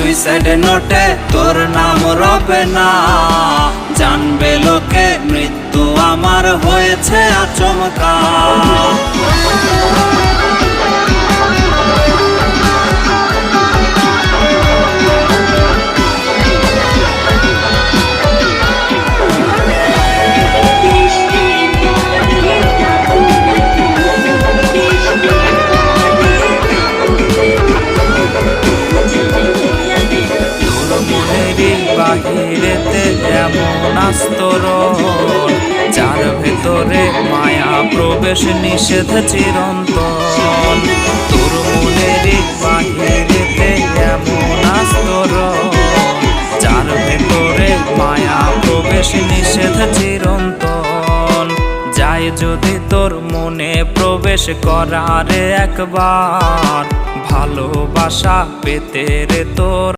Suicide নোটে তোর নাম রবে না, জানবে লোকে মৃত্যু আমার হয়েছে আচমকা। বাহিরেতে এমন আস্তরণ, যার ভেতরে মায়া প্রবেশ নিষেধ চিরন্তন। তোর মনেরই বাহিরেতে এমন আস্তরণ, যার ভেতরে মায়া প্রবেশ নিষেধ চিরন্তন। যাই যদি তোর মনে প্রবেশ করারে একবার, ভালোবাসা পেতে রে তোর